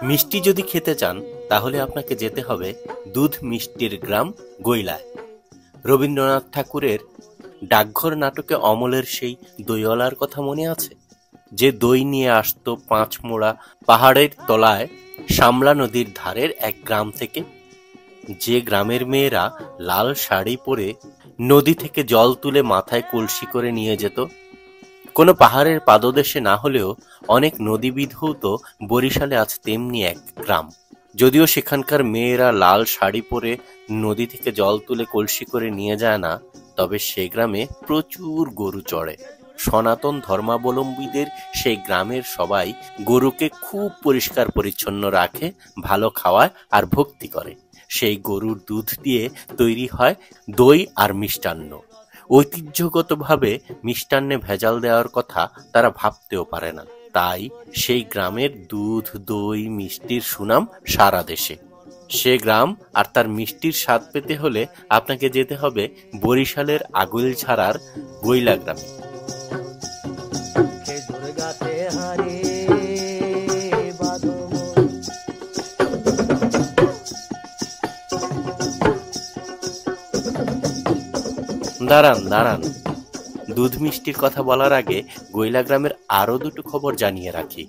মিষ্টি যদি খেতে চান তাহলে আপনাকে যেতে হবে দুধ মিষ্টির গ্রাম গৈলায়। রবীন্দ্রনাথ ঠাকুরের ডাকঘর নাটকে অমলের সেই দইওয়ালার কথা মনে আছে, যে দই নিয়ে আসতো পাঁচমোড়া পাহাড়ের তলায় শামলা নদীর ধারের এক গ্রাম থেকে। যে গ্রামের মেয়েরা লাল শাড়ি পরে নদী থেকে জল তুলে মাথায় কলসি করে নিয়ে যেত। কোনো পাহাড়ের পাদদেশে না হলেও অনেক নদী বিধৌত বরিশালে আছে তেমনি এক গ্রাম। যদিও সেখানকার মেয়েরা লাল শাড়ি পরে নদী থেকে জল তুলে কলসি করে নিয়ে যায় না, তবে সে গ্রামে প্রচুর গরু চড়ে। সনাতন ধর্মাবলম্বীদের সেই গ্রামের সবাই গরুকে খুব পরিষ্কার পরিচ্ছন্ন রাখে, ভালো খাওয়ায় আর ভক্তি করে। সেই গরুর দুধ দিয়ে তৈরি হয় দই আর মিষ্টান্ন। ঐতিহ্যগতভাবে মিষ্টান্নে ভেজাল দেওয়ার কথা তারা ভাবতেও পারে না, তাই সেই গ্রামের দুধ দই মিষ্টির সুনাম সারা দেশে। সে গ্রাম আর তার মিষ্টির স্বাদ পেতে হলে আপনাকে যেতে হবে বরিশালের আগুইলছাড়ার গৈলা গ্রামে। দাঁড়ান, দুধ মিষ্টির কথা বলার আগে গৈলা গ্রামের আরো দুটো খবর জানিয়ে রাখি।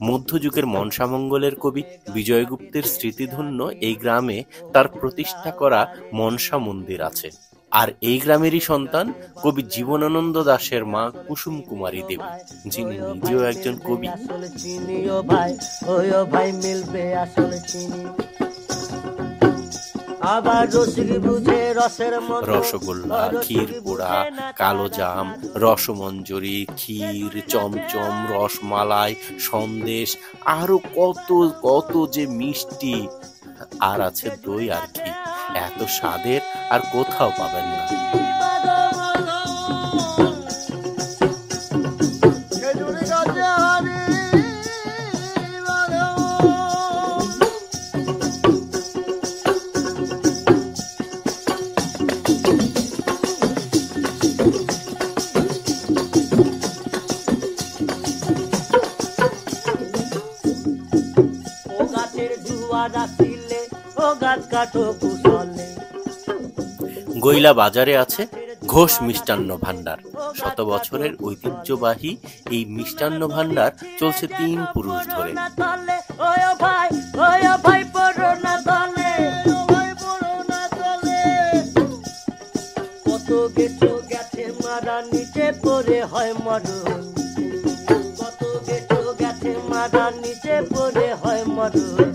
মধ্যযুগের মনসামঙ্গলের কবি বিজয়গুপ্তের স্মৃতিধন্য এই গ্রামে তার প্রতিষ্ঠা করা মনসা মন্দির আছে। আর এই গ্রামেরই সন্তান কবি জীবনানন্দ দাশের মা কুসুম কুমারী দেবী, যিনি নিজেও একজন কবি। রসগোল্লা, ক্ষীর পোড়া, কালো জাম, রসমঞ্জরি, ক্ষীর, চমচম, রসমালাই, সন্দেশ, আরো কত কত যে মিষ্টি, আর আছে দই আর ঘি। এত স্বাদের আর কোথাও পাবেন না। গৈলা বাজারে আছে ঘোষ মিষ্টান্ন ভান্ডার। শত বছরের ঐতিহ্যবাহী এই মিষ্টান্ন ভান্ডার চলছে 3 পুরুষ ধরে। কত গেছে মারা নিচে পড়ে হয় মরণ, কত গেছে মারা নিচে পড়ে হয় মরণ।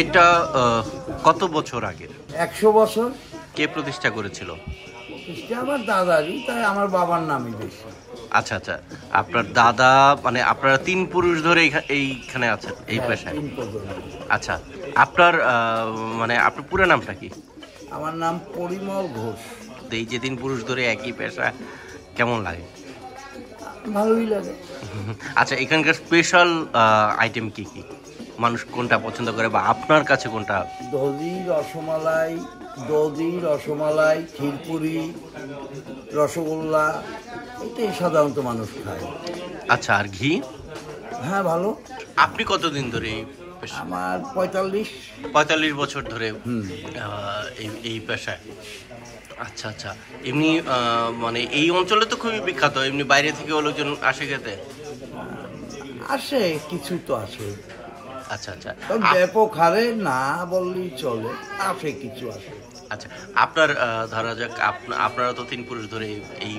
এটা কত বছর আগের? 100 বছর। কে প্রতিষ্ঠা করেছিল? আমার দাদারই, তাই আমার বাবার নামই বেশি। আচ্ছা, আপনার দাদা, মানে আপনারা 3 পুরুষ ধরে এইখানে আছেন এই পেশায়? আচ্ছা, আপনার মানে আপনার পুরো নামটা কি? আমার নাম পরিমল ঘোষ। এই যে 3 পুরুষ ধরে একই পেশা, কেমন লাগে? ভালোই লাগে। আচ্ছা, এখানকার স্পেশাল আইটেম কি কি? মানুষ কোনটা পছন্দ করে বা আপনার কাছে কোনটা? দধি, রসমালাই, ক্ষীরপুরি, রসগোল্লা, এটাই সাধারণত মানুষ খায়। আচ্ছা, আর ঘি? হ্যাঁ, ভালো। আপনি কতদিন ধরে? আমার 45 বছর ধরে এই পেশায়। আচ্ছা, এমনি মানে এই অঞ্চলে তো খুবই বিখ্যাত, এমনি বাইরে থেকে লোকজন আসে খেতে? আসে, কিছু তো আসে। আচ্ছা, ব্যাপক হারে না বললেই চলে, আসে, কিছু আসে। আচ্ছা, আপনার ধরা যাক আপনারা তো 3 পুরুষ ধরে এই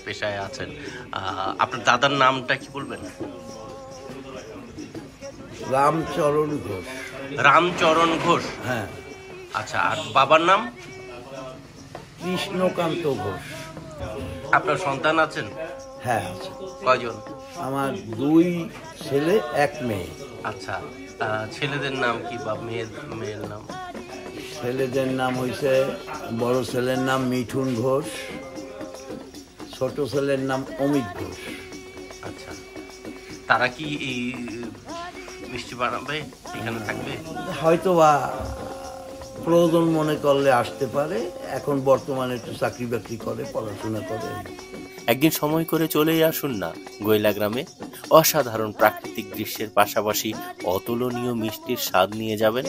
পেশায় আছেন, আপনার দাদার নামটা কি বলবেন? রামচরণ ঘোষ। রামচরণ ঘোষ? হ্যাঁ। আচ্ছা, আর বাবার নাম? কৃষ্ণকান্ত ঘোষ। আপনার সন্তান আছেন? হ্যাঁ, আছে। কয়জন? আমার 2 ছেলে 1 মেয়ে। আচ্ছা, ছেলেদের নাম কি বা মেয়ের নাম? ছেলেদের নাম হয়েছে, বড় ছেলের নাম মিঠুন ঘোষ, ছোট ছেলের নাম অমিত ঘোষ। আচ্ছা, তারা কি এই মিষ্টি বানাবে, এখানে থাকবে? হয়তো বা প্রয়োজন মনে করলে আসতে পারে। এখন বর্তমানে একটু চাকরি বাকরি করে, পড়াশোনা করে। একদিন সময় করে চলেই আসুন না গৈলা গ্রামে। অসাধারণ প্রাকৃতিক দৃশ্যের পাশাপাশি অতুলনীয় মিষ্টির স্বাদ নিয়ে যাবেন।